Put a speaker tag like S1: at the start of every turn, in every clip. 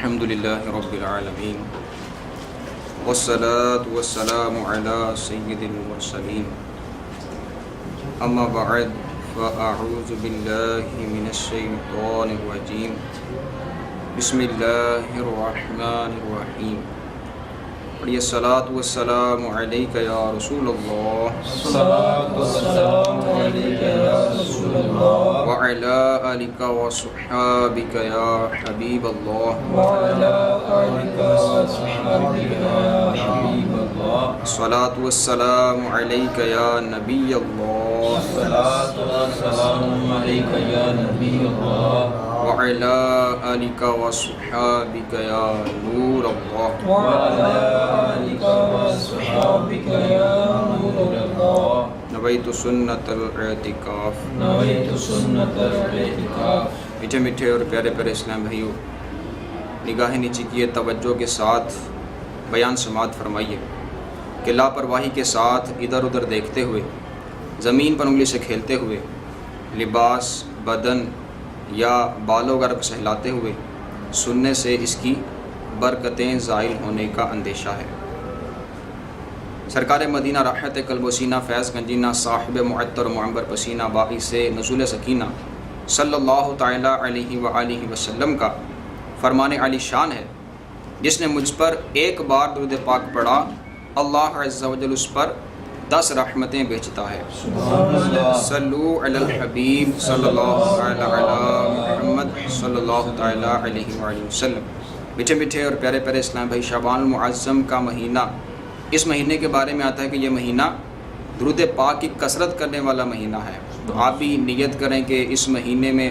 S1: الحمدللہ رب العالمین والصلاة والسلام علی سید المرسلین اما بعد فاعوذ باللہ من الشیطان الرجیم بسم اللہ الرحمن الرحیم پڑھیے الصلاة والسلام علیک یا رسول اللہ
S2: الصلاة والسلام علیک یا رسول اللہ
S1: وعلی آلک وصحابک یا حبیب اللہ
S2: وعلی آلک وصحابک یا حبیب اللہ
S1: الصلاة والسلام علیک یا نبی اللہ
S2: الصلاة والسلام علیک یا نبی اللہ
S1: وعلی آلک وصحابک یا نور اللہ
S2: وعلی آلک وصحابک یا نور اللہ
S1: نویت سنت الاعتکاف
S2: نویت سنت الاعتکاف
S1: میٹھے میٹھے اور پیارے پیارے اسلام بھائیو، نگاہیں نیچی کیے، توجہ کے ساتھ بیان سماعت فرمائیے کہ لاپرواہی کے ساتھ ادھر ادھر دیکھتے ہوئے، زمین پر انگلی سے کھیلتے ہوئے، لباس، بدن یا بالوں کا رب سہلاتے ہوئے سننے سے اس کی برکتیں زائل ہونے کا اندیشہ ہے۔ سرکار مدینہ راحت قلب و سینہ فیض گنجینہ صاحب معطر معمبر پسینہ باعث نزول سکینہ صلی اللہ تعالیٰ علیہ وآلہ وسلم کا فرمان علی شان ہے، جس نے مجھ پر ایک بار درود پاک پڑھا، اللہ عز و جل اس پر 10 رحمتیں بیچتا ہے۔
S2: سبحان اللہ
S1: صلو علی الحبیب صلی اللہ تعالیٰ علی محمد صلی اللہ تعالیٰ علیہ وآلہ وسلم۔ میٹھے میٹھے اور پیارے پیارے اسلام بھائی، شعبان المعظم کا مہینہ، اس مہینے کے بارے میں آتا ہے کہ یہ مہینہ درود پاک کی کثرت کرنے والا مہینہ ہے۔ تو آپ بھی نیت کریں کہ اس مہینے میں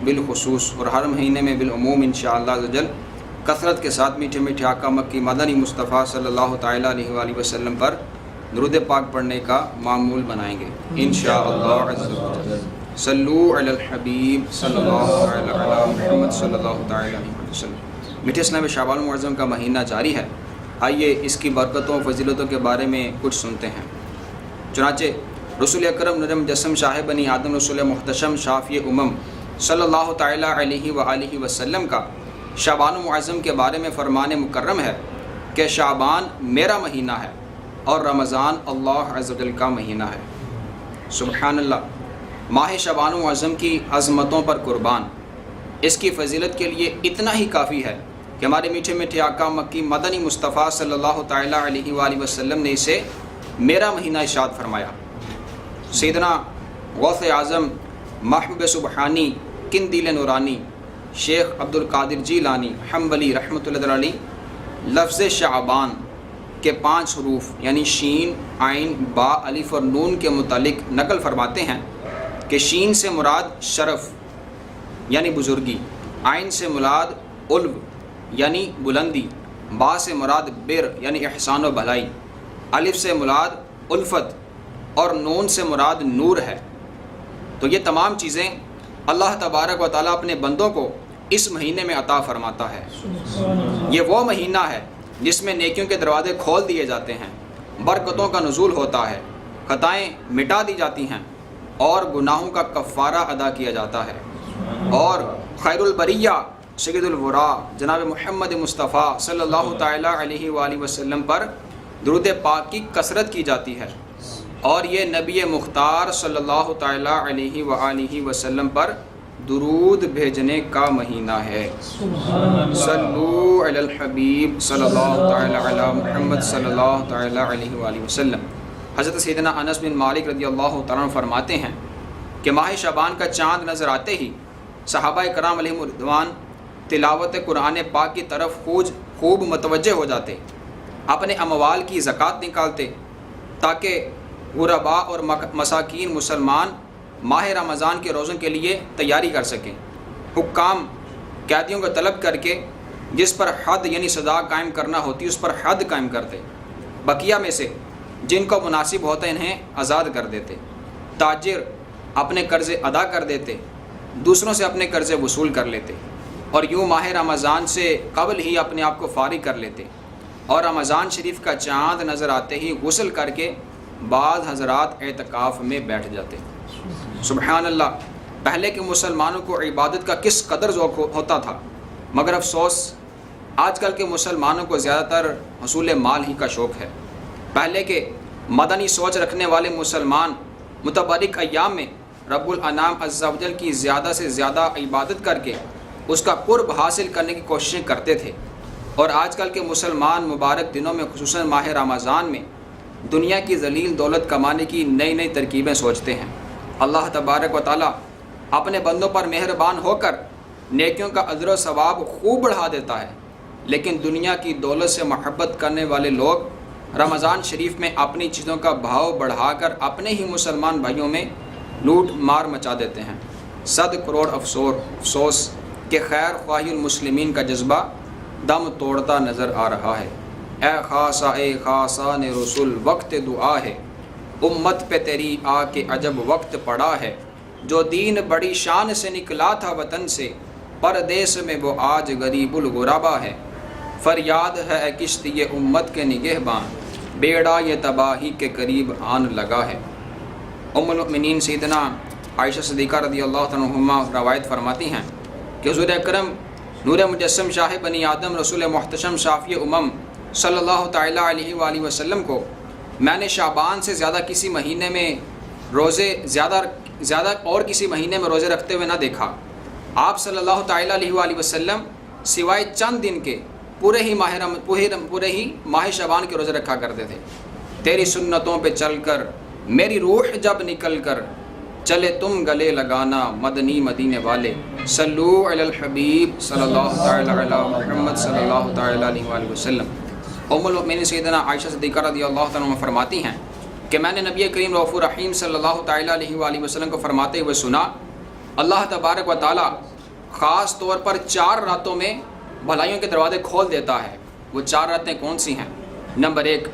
S1: بالخصوص اور ہر مہینے میں بالعموم انشاءاللہ عز و جل کثرت کے ساتھ میٹھے میٹھے آقا مکی مدنی مصطفیٰ صلی اللہ تعالیٰ علیہ وآلہ وسلم پر درود پاک پڑھنے کا معمول بنائیں گے انشاءاللہ عز و جل۔ صلو علی الحبیب صلی اللہ تعالیٰ علی محمد صلی اللہ تعالیٰ علیہ وسلم۔ میٹھے اسلام شعبان المعظم کا مہینہ جاری ہے، آئیے اس کی برکتوں فضیلتوں کے بارے میں کچھ سنتے ہیں۔ چنانچہ رسول اکرم نجم مجسم شاہ بنی آدم رسول محتشم شافی امم صلی اللہ تعالیٰ علیہ وآلہ وسلم کا شعبان المعظم کے بارے میں فرمان مکرم ہے کہ شعبان میرا مہینہ ہے اور رمضان اللہ عز و جل کا مہینہ ہے۔ سبحان اللہ، ماہ شعبان المعظم کی عظمتوں پر قربان، اس کی فضیلت کے لیے اتنا ہی کافی ہے کہ ہمارے میٹھے میٹھے آقا مکی مدنی مصطفیٰ صلی اللہ تعالیٰ علیہ وآلہ وسلم نے اسے میرا مہینہ ارشاد فرمایا۔ سیدنا غوث اعظم محبوب سبحانی قندیل نورانی شیخ عبد القادر جیلانی حنبلی رحمۃ اللہ علیہ لفظ شعبان کے 5 حروف یعنی شین، عین، با، الف اور نون کے متعلق نقل فرماتے ہیں کہ شین سے مراد شرف یعنی بزرگی، عین سے مراد علو یعنی بلندی، با سے مراد بر یعنی احسان و بھلائی، الف سے مراد الفت اور نون سے مراد نور ہے۔ تو یہ تمام چیزیں اللہ تبارک و تعالیٰ اپنے بندوں کو اس مہینے میں عطا فرماتا ہے۔ یہ وہ مہینہ ہے جس میں نیکیوں کے دروازے کھول دیے جاتے ہیں، برکتوں کا نزول ہوتا ہے، خطائیں مٹا دی جاتی ہیں اور گناہوں کا کفارہ ادا کیا جاتا ہے، اور خیر البریہ سید الورا جناب محمد مصطفیٰ صلی اللہ تعالیٰ علیہ وآلہ وسلم پر درود پاک کی کثرت کی جاتی ہے، اور یہ نبی مختار صلی اللہ تعالیٰ علیہ وآلہ وسلم پر درود بھیجنے کا مہینہ ہے۔ صلو علی الحبیب صلی اللہ تعالیٰ علی محمد صلی اللہ تعالیٰ علیہ وآلہ وسلم۔ حضرت سیدنا انس بن مالک رضی اللہ تعالیٰ عنہ فرماتے ہیں کہ ماہ شعبان کا چاند نظر آتے ہی صحابہ کرام علیہم رضوان تلاوت قرآن پاک کی طرف خوب متوجہ ہو جاتے، اپنے اموال کی زکوٰۃ نکالتے تاکہ غرباء اور مساکین مسلمان ماہ رمضان کے روزوں کے لیے تیاری کر سکیں۔ حکام قیدیوں کو طلب کر کے جس پر حد یعنی سزا قائم کرنا ہوتی اس پر حد قائم کرتے، بقیہ میں سے جن کو مناسب ہوتا انہیں آزاد کر دیتے، تاجر اپنے قرضے ادا کر دیتے، دوسروں سے اپنے قرضے وصول کر لیتے، اور یوں ماہ رمضان سے قبل ہی اپنے آپ کو فارغ کر لیتے، اور رمضان شریف کا چاند نظر آتے ہی غسل کر کے بعض حضرات اعتکاف میں بیٹھ جاتے۔ سبحان اللہ، پہلے کے مسلمانوں کو عبادت کا کس قدر ذوق ہوتا تھا، مگر افسوس آج کل کے مسلمانوں کو زیادہ تر حصول مال ہی کا شوق ہے۔ پہلے کے مدنی سوچ رکھنے والے مسلمان متبرک ایام میں رب الانام عز و جل کی زیادہ سے زیادہ عبادت کر کے اس کا قرب حاصل کرنے کی کوششیں کرتے تھے، اور آج کل کے مسلمان مبارک دنوں میں خصوصاً ماہ رمضان میں دنیا کی ذلیل دولت کمانے کی نئی نئی ترکیبیں سوچتے ہیں۔ اللہ تبارک و تعالیٰ اپنے بندوں پر مہربان ہو کر نیکیوں کا اجر و ثواب خوب بڑھا دیتا ہے، لیکن دنیا کی دولت سے محبت کرنے والے لوگ رمضان شریف میں اپنی چیزوں کا بھاؤ بڑھا کر اپنے ہی مسلمان بھائیوں میں لوٹ مار مچا دیتے ہیں۔ 100 کروڑ افسوس کہ خیر خواہی المسلمین کا جذبہ دم توڑتا نظر آ رہا ہے۔ اے خاصان رسول وقت دعا ہے، امت پہ تیری آ کے عجب وقت پڑا ہے، جو دین بڑی شان سے نکلا تھا وطن سے، پردیس میں وہ آج غریب الغربا ہے۔ فریاد ہے اے کشتی امت کے نگہباں، بیڑا یہ تباہی کے قریب آن لگا ہے۔ ام المؤمنین سیدنا عائشہ صدیقہ رضی اللہ عنہما روایت فرماتی ہیں کہ حضور اکرم نور مجسم شاہ بنی آدم رسول محتشم شافی امم صلی اللہ تعالیٰ علیہ وآلہ وسلم کو میں نے شعبان سے زیادہ کسی مہینے میں روزے زیادہ اور کسی مہینے میں روزے رکھتے ہوئے نہ دیکھا۔ آپ صلی اللہ تعالیٰ علیہ وآلہ وسلم سوائے چند دن کے پورے ہی ماہ شعبان کے روزے رکھا کرتے تھے۔ تیری سنتوں پہ چل کر میری روح جب نکل کر چلے تم گلے لگانا مدنی مدینے والے، صلو علی الحبیب صلی اللہ تعالیٰ علی محمد صلی اللہ تعالیٰ علیہ وآلہ وسلم۔ ام المؤمنین سیدنا عائشہ صدیقہ رضی اللہ عنہ فرماتی ہیں کہ میں نے نبی کریم رؤوف الرحیم صلی اللہ تعالیٰ علیہ وآلہ وسلم کو فرماتے ہوئے سنا، اللہ تبارک و تعالیٰ خاص طور پر 4 راتوں میں بھلائیوں کے دروازے کھول دیتا ہے۔ وہ 4 راتیں کون سی ہیں؟ نمبر 1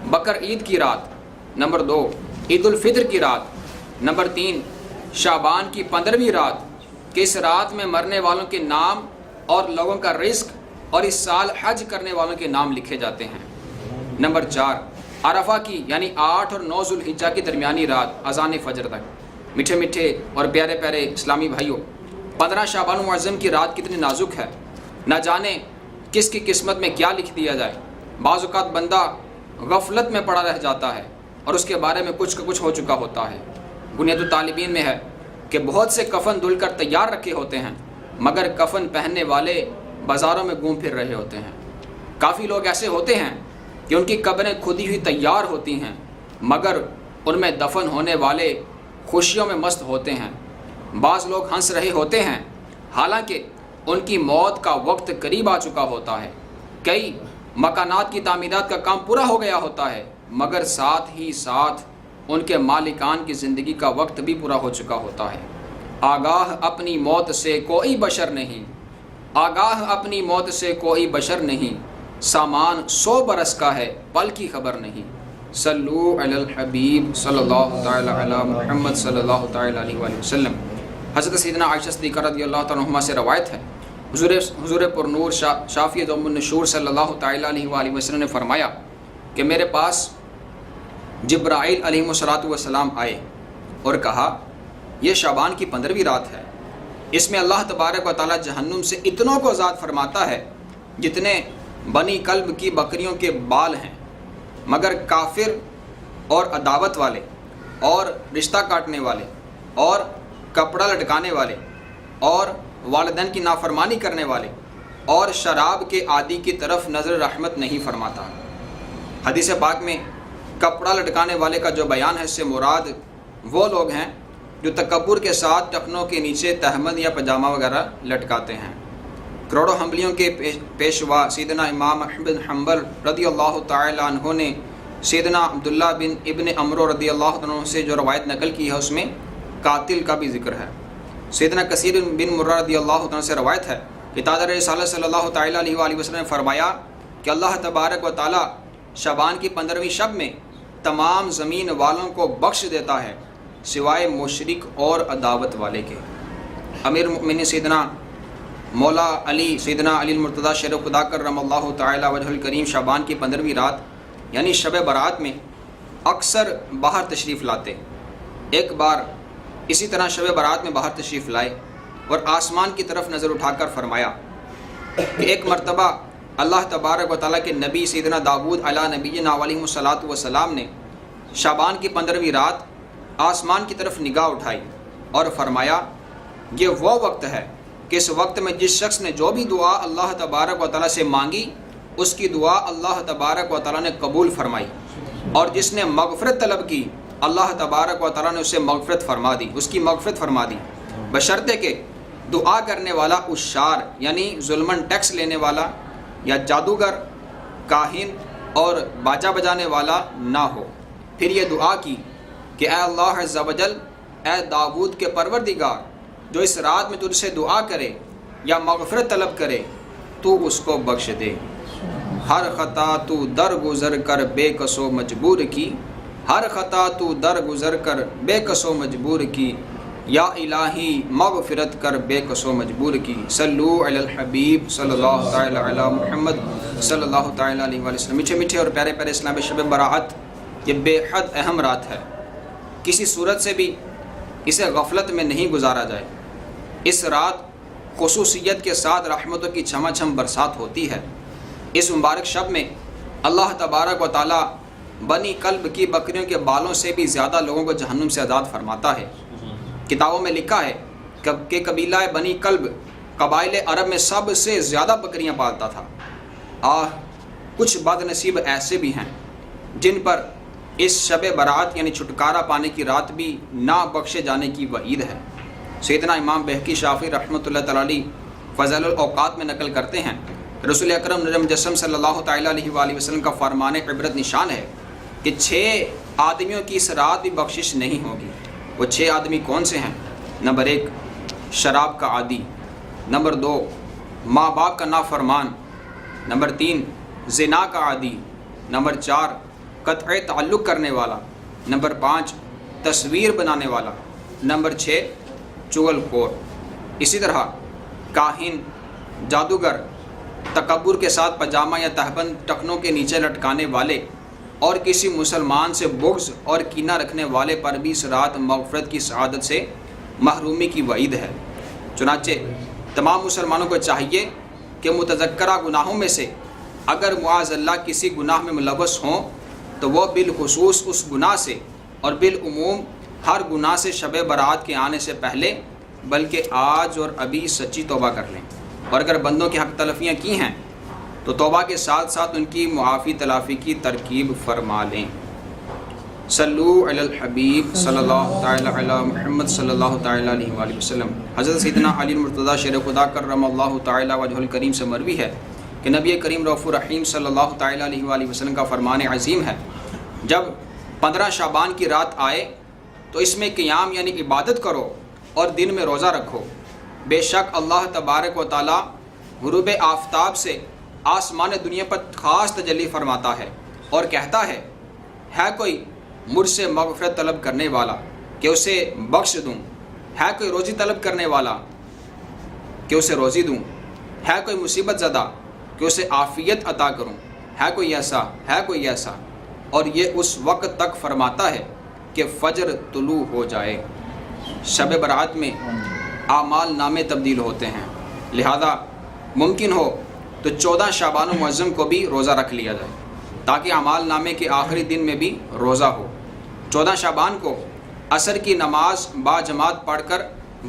S1: بقر عید کی رات، نمبر 2 عید الفطر کی رات، نمبر 3 شعبان کی 15ویں رات کہ اس رات میں مرنے والوں کے نام اور لوگوں کا رزق اور اس سال حج کرنے والوں کے نام لکھے جاتے ہیں۔ نمبر 4 عرفہ کی یعنی 8 اور 9 ذوالحجہ کی درمیانی رات اذان فجر تک۔ میٹھے میٹھے اور پیارے پیارے اسلامی بھائیوں، 15 شعبان معظم کی رات کتنی نازک ہے، نہ جانے کس کی قسمت میں کیا لکھ دیا جائے۔ بعض اوقات بندہ غفلت میں پڑا رہ جاتا ہے اور اس کے بارے میں کچھ کا کچھ ہو چکا ہوتا ہے۔ بنیاد الطالبین میں ہے کہ بہت سے کفن دھل کر تیار رکھے ہوتے ہیں، مگر کفن پہننے والے بازاروں میں گھوم پھر رہے ہوتے ہیں۔ کافی لوگ ایسے ہوتے ہیں کہ ان کی قبریں کھدی ہوئی تیار ہوتی ہیں، مگر ان میں دفن ہونے والے خوشیوں میں مست ہوتے ہیں۔ بعض لوگ ہنس رہے ہوتے ہیں حالانکہ ان کی موت کا وقت قریب آ چکا ہوتا ہے۔ کئی مکانات کی تعمیرات کا کام پورا ہو گیا ہوتا ہے، مگر ساتھ ہی ساتھ ان کے مالکان کی زندگی کا وقت بھی پورا ہو چکا ہوتا ہے۔ آگاہ اپنی موت سے کوئی بشر نہیں، آگاہ اپنی موت سے کوئی بشر نہیں، سامان 100 برس کا ہے پل کی خبر نہیں۔ صلو علی الحبیب صلی اللہ تعالی علی محمد صلی اللہ تعالی علیہ وآلہ وسلم۔ حضرت سیدنا عائشہ صدیقہ رضی اللہ تعالیٰ عنہما سے روایت ہے، حضور پر نور شافی ذم النشور صلی اللہ تعالی علیہ وآلہ وسلم نے فرمایا کہ میرے پاس جبرائیل علیہ السلام آئے اور کہا، یہ شعبان کی 15ویں رات ہے، اس میں اللہ تبارک و تعالیٰ جہنم سے اتنوں کو آزاد فرماتا ہے جتنے بنی کلب کی بکریوں کے بال ہیں، مگر کافر اور عداوت والے اور رشتہ کاٹنے والے اور کپڑا لٹکانے والے اور والدین کی نافرمانی کرنے والے اور شراب کے عادی کی طرف نظر رحمت نہیں فرماتا۔ حدیث پاک میں کپڑا لٹکانے والے کا جو بیان ہے، اس سے مراد وہ لوگ ہیں جو تکبر کے ساتھ ٹخنوں کے نیچے تہمد یا پاجامہ وغیرہ لٹکاتے ہیں۔ کروڑوں حنبلیوں کے پیشوا سیدنا امام احمد بن حنبل رضی اللہ تعالی عنہ نے سیدنا عبداللہ بن ابن عمرو رضی اللہ عنہ سے جو روایت نقل کی ہے، اس میں قاتل کا بھی ذکر ہے۔ سیدنا کثیر بن مرہ رضی اللہ عنہ سے روایت ہے کہ تاجر رسالت صلی اللہ تعالی علیہ وآلہ وسلم نے فرمایا کہ اللہ تبارک و تعالی شعبان کی 15ویں شب میں تمام زمین والوں کو بخش دیتا ہے سوائے مشرک اور عداوت والے کے۔ امیر المؤمنین سیدنا مولا علی سیدنا علی المرتضیٰ شیر خدا کرم اللہ تعالی وجہ الکریم شعبان کی 15ویں رات یعنی شب برات میں اکثر باہر تشریف لاتے۔ ایک بار اسی طرح شب برات میں باہر تشریف لائے اور آسمان کی طرف نظر اٹھا کر فرمایا کہ ایک مرتبہ اللہ تبارک و تعالیٰ کے نبی سیدنا داؤد علیہ نبینا علیہ الصلاۃ والسلام نے شعبان کی 15ویں رات آسمان کی طرف نگاہ اٹھائی اور فرمایا یہ وہ وقت ہے کہ اس وقت میں جس شخص نے جو بھی دعا اللہ تبارک و تعالیٰ سے مانگی اس کی دعا اللہ تبارک و تعالیٰ نے قبول فرمائی، اور جس نے مغفرت طلب کی اللہ تبارک و تعالیٰ نے اسے مغفرت فرما دی، اس کی مغفرت فرما دی، بشرطے کہ دعا کرنے والا اشار یعنی ظلمن ٹیکس لینے والا یا جادوگر، کاہن اور باجا بجانے والا نہ ہو۔ پھر یہ دعا کی کہ اے اللہ عز و جل، اے داؤد کے پروردگار، جو اس رات میں تجھ سے دعا کرے یا مغفرت طلب کرے تو اس کو بخش دے، ہر خطا تو در گزر کر بے کس و مجبور کی، ہر خطا تو در گزر کر بے کس و مجبور کی، یا الہی مغفرت کر بے کس و مجبور کی۔ صلو علی الحبیب صلی اللہ تعالی علی محمد صلی اللہ تعالی علیہ وآلہ وسلم۔ میٹھے میٹھے اور پیارے پیارے اسلام، شب براعت یہ بے حد اہم رات ہے، کسی صورت سے بھی اسے غفلت میں نہیں گزارا جائے۔ اس رات خصوصیت کے ساتھ رحمتوں کی چھما چھم برسات ہوتی ہے۔ اس مبارک شب میں اللہ تبارک و تعالیٰ بنی کلب کی بکریوں کے بالوں سے بھی زیادہ لوگوں کو جہنم سے آزاد فرماتا ہے۔ کتابوں میں لکھا ہے کہ قبیلہ بنی کلب قبائل عرب میں سب سے زیادہ بکریاں پالتا تھا۔ کچھ بد نصیب ایسے بھی ہیں جن پر اس شب برات یعنی چھٹکارا پانے کی رات بھی نہ بخشے جانے کی وعید ہے۔ سیدنا امام بہقی شافعی رحمۃ اللہ تعالی علیہ فضل الاوقات میں نقل کرتے ہیں، رسول اکرم نور مجسم صلی اللہ تعالی علیہ وآلہ وسلم کا فرمان عبرت نشان ہے کہ 6 آدمیوں کی اس رات بھی بخشش نہیں ہوگی۔ وہ 6 آدمی کون سے ہیں؟ نمبر 1 شراب کا عادی، نمبر 2 ماں باپ کا نافرمان، نمبر 3 زنا کا عادی، نمبر 4 قطع تعلق کرنے والا، نمبر 5 تصویر بنانے والا، نمبر 6 چغل خور۔ اسی طرح کاہن، جادوگر، تکبر کے ساتھ پاجامہ یا تہبند ٹکنوں کے نیچے لٹکانے والے اور کسی مسلمان سے بغض اور کینہ رکھنے والے پر بھی اس رات مغفرت کی سعادت سے محرومی کی وعید ہے۔ چنانچہ تمام مسلمانوں کو چاہیے کہ متذکرہ گناہوں میں سے اگر معاذ اللہ کسی گناہ میں ملوث ہوں تو وہ بالخصوص اس گناہ سے اور بالعموم ہر گناہ سے شب برات کے آنے سے پہلے بلکہ آج اور ابھی سچی توبہ کر لیں، اور اگر بندوں کی حق تلفیاں کی ہیں تو توبہ کے ساتھ ساتھ ان کی معافی تلافی کی ترکیب فرما لیں۔ صلو علی الحبیب صلی اللہ تعالی علی محمد صلی اللہ تعالی علیہ وآلہ وسلم۔ حضرت سیدنا علی المرتضیٰ شیر خدا کرم اللہ تعالی وجہ الکریم سے مروی ہے کہ نبی کریم رؤوف الرحیم صلی اللہ تعالی علیہ وآلہ وسلم کا فرمان عظیم ہے، جب 15 شعبان کی رات آئے تو اس میں قیام یعنی عبادت کرو اور دن میں روزہ رکھو، بے شک اللہ تبارک و تعالی غروب آفتاب سے آسمان دنیا پر خاص تجلی فرماتا ہے اور کہتا ہے کوئی مجھ سے مغفرت طلب کرنے والا کہ اسے بخش دوں، ہے کوئی روزی طلب کرنے والا کہ اسے روزی دوں، ہے کوئی مصیبت زدہ کہ اسے عافیت عطا کروں، ہے کوئی ایسا، اور یہ اس وقت تک فرماتا ہے کہ فجر طلوع ہو جائے۔ شب برات میں اعمال نامے تبدیل ہوتے ہیں، لہذا ممکن ہو تو 14 شعبان المعظم کو بھی روزہ رکھ لیا جائے تاکہ اعمال نامے کے آخری دن میں بھی روزہ ہو۔ 14 شعبان کو عصر کی نماز با جماعت پڑھ کر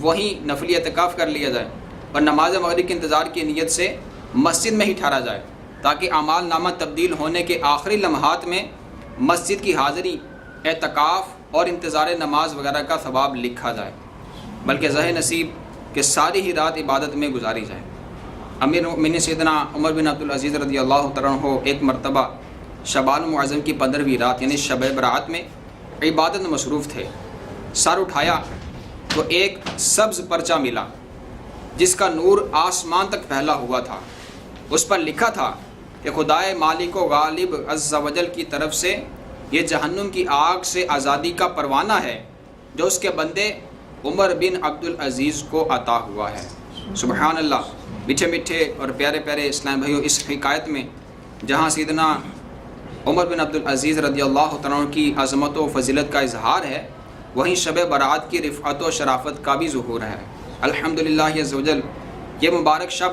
S1: وہیں نفلی اعتکاف کر لیا جائے اور نماز مغرب کے انتظار کی نیت سے مسجد میں ہی ٹھہرا جائے تاکہ اعمال نامہ تبدیل ہونے کے آخری لمحات میں مسجد کی حاضری، اعتکاف اور انتظار نماز وغیرہ کا ثواب لکھا جائے، بلکہ ظاہر نصیب کہ ساری ہی رات عبادت میں گزاری جائے۔ امیر المؤمنین سیدنا عمر بن عبدالعزیز رضی اللہ تعالیٰ عنہ ایک مرتبہ شعبان المعظم کی 15ویں رات یعنی شب برات میں عبادت میں مصروف تھے۔ سر اٹھایا تو ایک سبز پرچہ ملا جس کا نور آسمان تک پھیلا ہوا تھا، اس پر لکھا تھا کہ خدائے مالک و غالب عز و جل کی طرف سے یہ جہنم کی آگ سے آزادی کا پروانہ ہے جو اس کے بندے عمر بن عبدالعزیز کو عطا ہوا ہے۔ سبحان اللہ۔ میٹھے میٹھے اور پیارے پیارے اسلام بھائیوں، اس حکایت میں جہاں سیدنا عمر بن عبدالعزیز رضی اللہ تعالیٰ عنہ کی عظمت و فضیلت کا اظہار ہے، وہیں شب برات کی رفعت و شرافت کا بھی ظہور ہے۔ الحمدللہ عز و جل، یہ مبارک شب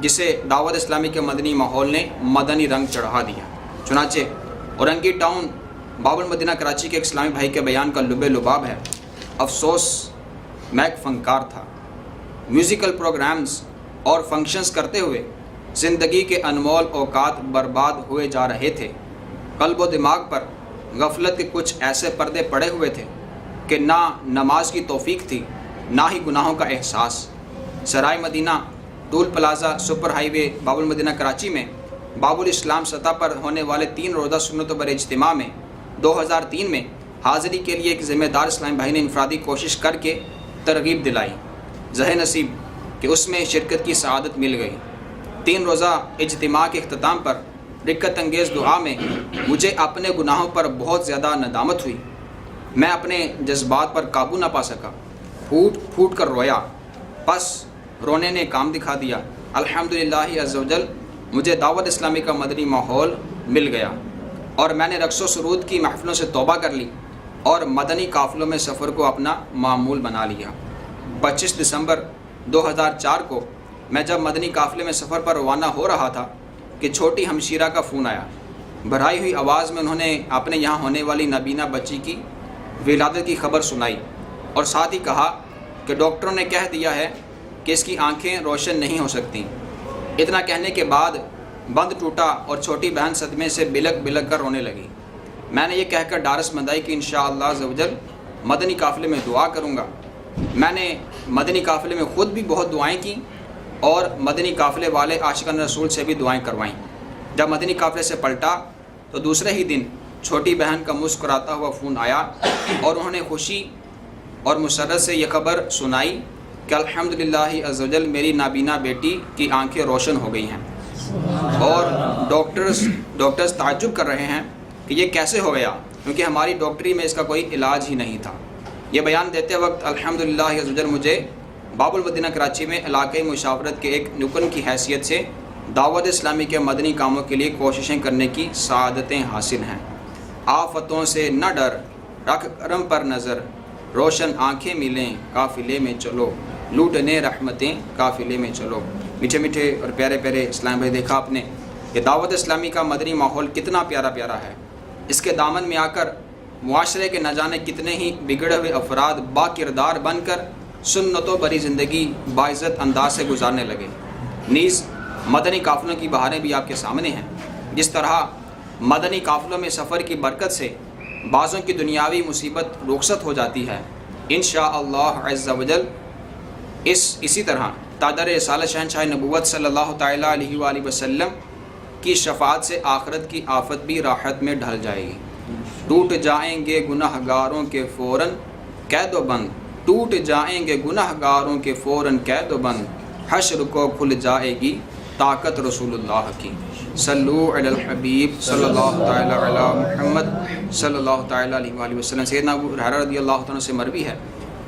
S1: جسے دعوت اسلامی کے مدنی ماحول نے مدنی رنگ چڑھا دیا۔ چنانچہ اورنگی ٹاؤن باب المدینہ کراچی کے ایک اسلامی بھائی کے بیان کا لب لباب ہے۔ افسوس میں ایک فنکار تھا، میوزیکل پروگرامز اور فنکشنز کرتے ہوئے زندگی کے انمول اوقات برباد ہوئے جا رہے تھے۔ قلب و دماغ پر غفلت کے کچھ ایسے پردے پڑے ہوئے تھے کہ نہ نماز کی توفیق تھی، نہ ہی گناہوں کا احساس۔ سرائے مدینہ ٹول پلازا سپر ہائی وے باب المدینہ کراچی میں باب الاسلام سطح پر ہونے والے 3 روزہ سنتوں پر اجتماع میں 2003 میں حاضری کے لیے ایک ذمہ دار اسلامی بھائی نے انفرادی کوشش کر کے ترغیب دلائی۔ ذہ نصیب کہ اس میں شرکت کی سعادت مل گئی۔ 3 روزہ اجتماع کے اختتام پر رکت انگیز دعا میں مجھے اپنے گناہوں پر بہت زیادہ ندامت ہوئی۔ میں اپنے جذبات پر قابو نہ پا سکا، پھوٹ پھوٹ کر رویا۔ پس رونے نے کام دکھا دیا۔ الحمدللہ عز و جل مجھے دعوت اسلامی کا مدنی ماحول مل گیا اور میں نے رقص و سرود کی محفلوں سے توبہ کر لی اور مدنی قافلوں میں سفر کو اپنا معمول بنا لیا۔ 25 دسمبر 2004 کو میں جب مدنی قافلے میں سفر پر روانہ ہو رہا تھا کہ چھوٹی ہمشیرہ کا فون آیا۔ بھرائی ہوئی آواز میں انہوں نے اپنے یہاں ہونے والی نابینا بچی کی ولادت کی خبر سنائی اور ساتھ ہی کہا کہ ڈاکٹروں نے کہہ دیا ہے کہ اس کی آنکھیں روشن نہیں ہو سکتی۔ اتنا کہنے کے بعد بند ٹوٹا اور چھوٹی بہن صدمے سے بلک بلک کر رونے لگی۔ میں نے یہ کہہ کر ڈارس بندھائی کہ انشاءاللہ عز و جل مدنی قافلے میں دعا کروں گا۔ میں نے مدنی قافلے میں خود بھی بہت دعائیں کیں اور مدنی قافلے والے عاشقان رسول سے بھی دعائیں کروائیں۔ جب مدنی قافلے سے پلٹا تو دوسرے ہی دن چھوٹی بہن کا مسکراتا ہوا فون آیا اور انہوں نے خوشی اور مسرت سے یہ خبر سنائی کہ الحمدللہ عز و جل میری نابینا بیٹی کی آنکھیں روشن ہو گئی ہیں، اور ڈاکٹرز تعجب کر رہے ہیں کہ یہ کیسے ہو گیا، کیونکہ ہماری ڈاکٹری میں اس کا کوئی علاج ہی نہیں تھا۔ یہ بیان دیتے وقت الحمدللہ عز و جل مجھے باب المدینہ کراچی میں علاقائی مشاورت کے ایک رکن کی حیثیت سے دعوت اسلامی کے مدنی کاموں کے لیے کوششیں کرنے کی سعادتیں حاصل ہیں۔ آفتوں سے نہ ڈر، رکھ کرم پر نظر، روشن آنکھیں ملیں قافلے میں چلو، لوٹنے رحمتیں قافلے میں چلو۔ میٹھے میٹھے اور پیارے پیارے اسلام بھائی، دیکھا آپ نے کہ دعوت اسلامی کا مدنی ماحول کتنا پیارا پیارا ہے۔ اس کے دامن میں آ کر معاشرے کے نہ جانے کتنے ہی بگڑے ہوئے افراد با کردار بن کر سنتوں بری زندگی باعزت انداز سے گزارنے لگے۔ نیز مدنی قافلوں کی بہاریں بھی آپ کے سامنے ہیں۔ جس طرح مدنی قافلوں میں سفر کی برکت سے بعضوں کی دنیاوی مصیبت رخصت ہو جاتی ہے، انشاءاللہ عز و جل اسی طرح تاجدار رسالت شہنشاہ نبوت صلی اللہ تعالیٰ علیہ وآلہ وسلم کی شفاعت سے آخرت کی آفت بھی راحت میں ڈھل جائے گی۔ ٹوٹ جائیں گے گناہ گاروں کے فوراً قید و بند، ٹوٹ جائیں گے گناہ گاروں کے فوراً قید و بند، حشر کو کھل جائے گی طاقت رسول اللہ کی۔ صلو علی الحبیب صلی اللہ تعالیٰ علی محمد صلی اللہ تعالیٰ علیہ وآلہ وسلم۔ سیدنا ابو ہریرہ رضی اللہ تعالیٰ سے مروی ہے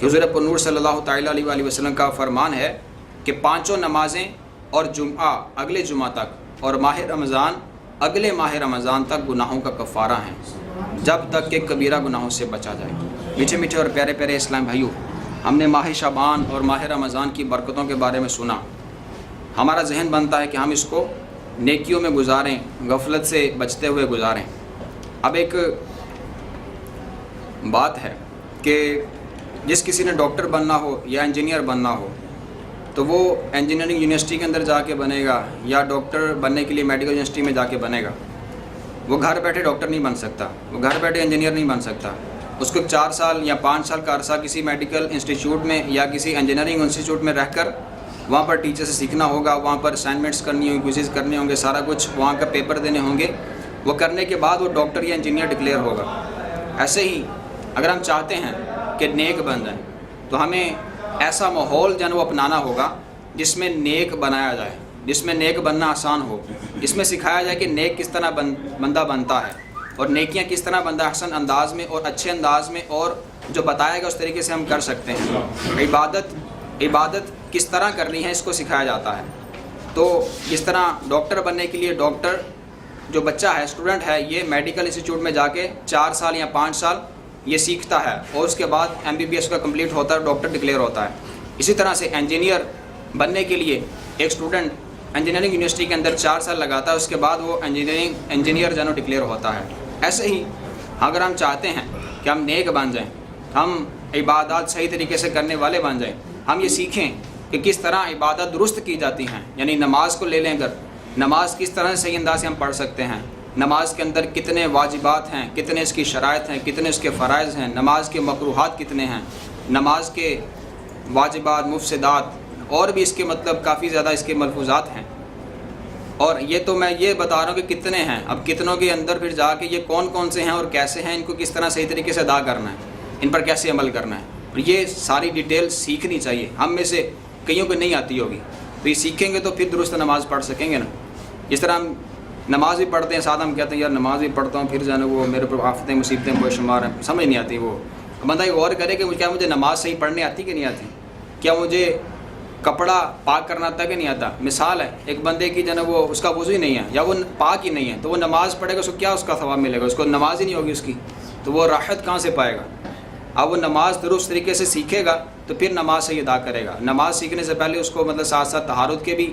S1: کہ حضور پرنور صلی اللہ تعالیٰ علیہ وآلہ وسلم کا فرمان ہے کہ 5 نمازیں اور جمعہ اگلے جمعہ تک اور ماہ رمضان اگلے ماہ رمضان تک گناہوں کا کفارہ ہیں، جب تک کہ کبیرہ گناہوں سے بچا جائے۔ میٹھے میٹھے اور پیارے پیارے اسلام بھائیوں، ہم نے ماہ شعبان اور ماہ رمضان کی برکتوں کے بارے میں سنا۔ ہمارا ذہن بنتا ہے کہ ہم اس کو نیکیوں میں گزاریں، غفلت سے بچتے ہوئے گزاریں۔ اب ایک بات ہے کہ جس کسی نے ڈاکٹر بننا ہو یا انجینئر بننا ہو تو وہ انجینئرنگ یونیورسٹی کے اندر جا کے بنے گا یا ڈاکٹر بننے کے لیے میڈیکل یونیورسٹی میں جا کے بنے گا۔ وہ گھر بیٹھے ڈاکٹر نہیں بن سکتا، وہ گھر بیٹھے انجینئر نہیں بن سکتا۔ اس کو 4 سال یا 5 سال کا عرصہ کسی میڈیکل انسٹیٹیوٹ میں یا کسی انجینئرنگ انسٹیٹیوٹ میں رہ کر وہاں پر ٹیچر سے سیکھنا ہوگا، وہاں پر اسائنمنٹس کرنی ہوں گی، کوئزز کرنے ہوں گے، سارا کچھ وہاں کا پیپر دینے ہوں گے۔ وہ کرنے کے بعد وہ ڈاکٹر یا انجینئر ڈکلیئر ہوگا۔ ایسے ہی اگر ہم چاہتے ہیں کہ نیک بن جائیں تو ہمیں ایسا ماحول جو ہے وہ اپنانا ہوگا جس میں نیک بنایا جائے، جس میں نیک بننا آسان ہو، جس میں سکھایا جائے کہ نیک کس طرح بندہ بنتا ہے اور نیکیاں کس طرح بندہ احسن انداز میں اور اچھے انداز میں اور جو بتایا گا اس طریقے سے ہم کر سکتے ہیں۔ عبادت کس طرح کرنی ہے اس کو سکھایا جاتا ہے۔ تو جس طرح ڈاکٹر بننے کے لیے ڈاکٹر جو بچہ ہے، اسٹوڈنٹ ہے، یہ میڈیکل انسٹیٹیوٹ میں جا کے 4 سال یا 5 سال یہ سیکھتا ہے اور اس کے بعد MBBS کا کمپلیٹ ہوتا ہے، ڈاکٹر ڈکلیئر ہوتا ہے۔ اسی طرح سے انجینئر بننے کے لیے ایک اسٹوڈنٹ انجینئرنگ یونیورسٹی کے اندر 4 سال لگاتا ہے، اس کے بعد وہ انجینئر جو ڈکلیئر ہوتا ہے۔ ایسے ہی اگر ہم چاہتے ہیں کہ ہم نیک بن جائیں، ہم عبادات صحیح طریقے سے کرنے والے بن جائیں، ہم یہ سیکھیں کہ کس طرح عبادت درست کی جاتی ہیں۔ یعنی نماز کو لے لیں، اگر نماز کس طرح صحیح انداز سے ہم پڑھ سکتے ہیں، نماز کے اندر کتنے واجبات ہیں، کتنے اس کی شرائط ہیں، کتنے اس کے فرائض ہیں، نماز کے مکروہات کتنے ہیں، نماز کے واجبات، مفسدات، اور بھی اس کے مطلب کافی زیادہ اس کے ملفوظات ہیں۔ اور یہ تو میں یہ بتا رہا ہوں کہ کتنے ہیں، اب کتنوں کے اندر پھر جا کے یہ کون کون سے ہیں اور کیسے ہیں، ان کو کس طرح صحیح طریقے سے ادا کرنا ہے، ان پر کیسے عمل کرنا ہے، اور یہ ساری ڈیٹیل سیکھنی چاہیے۔ ہم میں سے کئیوں کو نہیں آتی ہوگی، تو یہ سیکھیں گے تو پھر درست نماز پڑھ سکیں گے نا۔ جس طرح ہم نماز بھی پڑھتے ہیں، ساتھ ہم کہتے ہیں یار نماز بھی پڑھتا ہوں، پھر جو ہے نا وہ میرے پر آفتیں مصیبتیں بے شمار ہیں، سمجھ نہیں آتی۔ وہ بندہ یہ غور کرے کہ کیا مجھے نماز صحیح پڑھنے آتی کہ نہیں آتی، کیا مجھے کپڑا پاک کرنا آتا کہ نہیں آتا۔ مثال ہے، ایک بندے کی جو ہے نا وہ اس کا وضو ہی نہیں ہے یا وہ پاک ہی نہیں ہے، تو وہ نماز پڑھے گا، اس کو کیا اس کا ثواب ملے گا، اس کو نماز ہی نہیں ہوگی اس کی، تو وہ راحت کہاں سے پائے گا۔ اب وہ نماز درست طریقے سے سیکھے گا تو پھر نماز صحیح ادا کرے گا۔ نماز سیکھنے سے پہلے اس کو مطلب ساتھ ساتھ طہارت کے بھی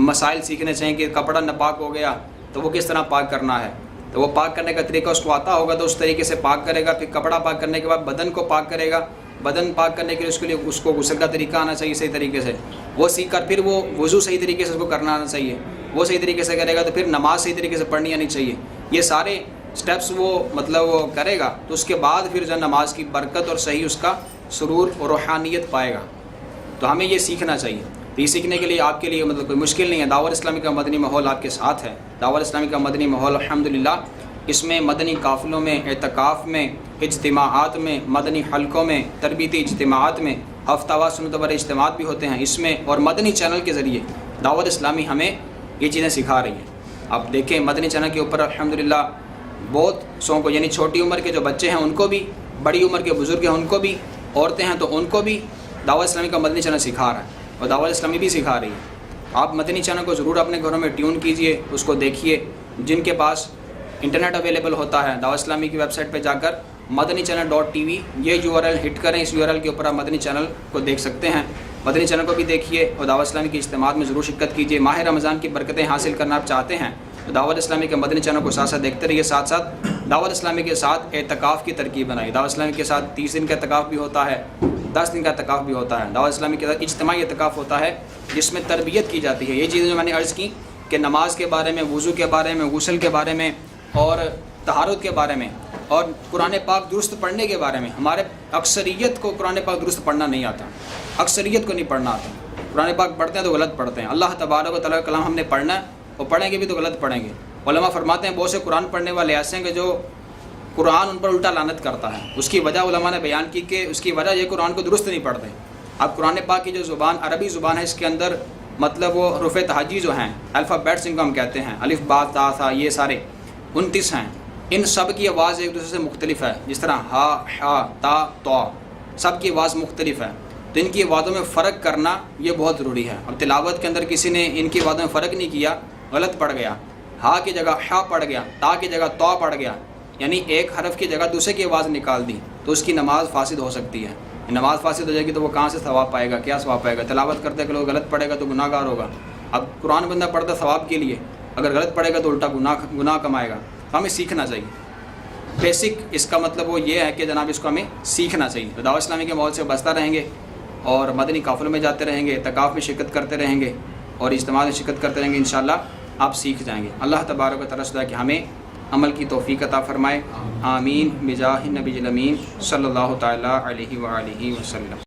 S1: مسائل سیکھنے چاہیے کہ کپڑا ناپاک ہو گیا تو وہ کس طرح پاک کرنا ہے، تو وہ پاک کرنے کا طریقہ اس کو آتا ہوگا تو اس طریقے سے پاک کرے گا۔ پھر کپڑا پاک کرنے کے بعد بدن کو پاک کرے گا، بدن پاک کرنے کے لیے اس کو غسل کا طریقہ آنا چاہیے صحیح طریقے سے، وہ سیکھ کر پھر وہ وضو صحیح طریقے سے اس کو کرنا آنا چاہیے، وہ صحیح طریقے سے کرے گا تو پھر نماز صحیح طریقے سے پڑھنی آنی چاہیے۔ یہ سارے سٹیپس وہ مطلب وہ کرے گا تو اس کے بعد پھر جو نماز کی برکت اور صحیح اس کا سرور اور روحانیت پائے گا۔ تو ہمیں یہ سیکھنا چاہیے۔ تو یہ سیکھنے کے لیے آپ کے لیے مطلب کوئی مشکل نہیں ہے، دعوت اسلامی کا مدنی ماحول آپ کے ساتھ ہے۔ دعوت اسلامی کا مدنی ماحول الحمدللہ، اس میں مدنی قافلوں میں، اعتکاف میں، اجتماعات میں، مدنی حلقوں میں، تربیتی اجتماعات میں، ہفتہ وار سنت ور اجتماعات بھی ہوتے ہیں اس میں، اور مدنی چینل کے ذریعے دعوت اسلامی ہمیں یہ چیزیں سکھا رہی ہیں۔ اب دیکھیں مدنی چینل کے اوپر الحمدللہ بہت سو کو، یعنی چھوٹی عمر کے جو بچے ہیں ان کو بھی، بڑی عمر کے بزرگ ہیں ان کو بھی، عورتیں ہیں تو ان کو بھی دعوت اسلامی کا مدنی چینل سکھا رہا ہے، اور دعوت اسلامی بھی سکھا رہی ہے۔ آپ مدنی چینل کو ضرور اپنے گھروں میں ٹیون کیجئے، اس کو دیکھیے۔ جن کے پاس انٹرنیٹ اویلیبل ہوتا ہے، دعوت اسلامی کی ویب سائٹ پہ جا کر مدنی چینل .tv یہ URL ہٹ کریں، اس URL کے اوپر آپ مدنی چینل کو دیکھ سکتے ہیں۔ مدنی چینل کو بھی دیکھیے اور دعوت اسلامی کی اجتماعات میں ضرور شرکت کیجیے۔ ماہ رمضان کی برکتیں حاصل کرنا آپ چاہتے ہیں تو دعوت اسلامی کے مدنی چینل کو ساتھ ساتھ دیکھتے رہیے، ساتھ ساتھ دعوت اسلامی کے ساتھ اعتکاف کی ترکیب بنائیے۔ دعوت اسلامی کے ساتھ 30 دن کا اعتکاف بھی ہوتا ہے، 10 دن کا اعتکاف بھی ہوتا ہے۔ دعوت اسلامی کے ساتھ اجتماعی اعتکاف ہوتا ہے جس میں تربیت کی جاتی ہے۔ یہ چیزیں جو میں نے عرض کی کہ نماز کے بارے میں، وضو کے بارے میں، غسل کے بارے میں، اور طہارت کے بارے میں، اور قرآن پاک درست پڑھنے کے بارے میں۔ ہمارے اکثریت کو قرآن پاک درست پڑھنا نہیں آتا، اکثریت کو نہیں پڑھنا آتا۔ قرآن پاک پڑھتے ہیں تو غلط پڑھتے ہیں۔ اللہ تبارک و تعالیٰ کا کلام ہم نے پڑھنا ہے، اور پڑھیں گے بھی تو غلط پڑھیں گے۔ علماء فرماتے ہیں بہت سے قرآن پڑھنے والے ایسے ہیں کہ جو قرآن ان پر الٹا لعنت کرتا ہے۔ اس کی وجہ علماء نے بیان کی کہ اس کی وجہ یہ قرآن کو درست نہیں پڑھتے۔ اب قرآن پاک کی جو زبان عربی زبان ہے، اس کے اندر مطلب وہ حروف تہجی جو ہیں، الفابیٹس ان کو ہم کہتے ہیں، الف با تا ثا، یہ سارے 29 ہیں۔ ان سب کی آواز ایک دوسرے سے مختلف ہے، جس طرح ہا، حا، تا، تو، سب کی آواز مختلف ہے۔ تو ان کی آوازوں میں فرق کرنا یہ بہت ضروری ہے۔ اب تلاوت کے اندر کسی نے ان کی آوازوں میں فرق نہیں کیا، غلط پڑھ گیا، ہا کی جگہ حا پڑھ گیا، تا کی جگہ تو پڑھ گیا، یعنی ایک حرف کی جگہ دوسرے کی آواز نکال دی، تو اس کی نماز فاسد ہو سکتی ہے۔ نماز فاسد ہو جائے گی تو وہ کہاں سے ثواب پائے گا، کیا ثواب پائے گا؟ تلاوت کرتے کہ لوگ غلط پڑھے گا تو گناہ گار ہوگا۔ اب قرآن بندہ پڑھتا ثواب کے لیے، اگر غلط پڑھے گا تو الٹا گناہ کمائے گا۔ تو ہمیں سیکھنا چاہیے۔ بیسک اس کا مطلب وہ یہ ہے کہ جناب اس کو ہمیں سیکھنا چاہیے۔ تو دعوت اسلامی کے ماحول سے بچتا رہیں گے، اور مدنی قافلوں میں جاتے رہیں گے، اعتکاف میں شرکت کرتے رہیں گے، اور اجتماع میں شرکت کرتے رہیں گے، انشاءاللہ آپ سیکھ جائیں گے۔ اللہ تبارک و تعالیٰ سے دعا کہ ہمیں عمل کی توفیق عطا فرمائے۔ آمین بجاہ النبی الامین صلی اللہ تعالیٰ علیہ وآلہ وسلم۔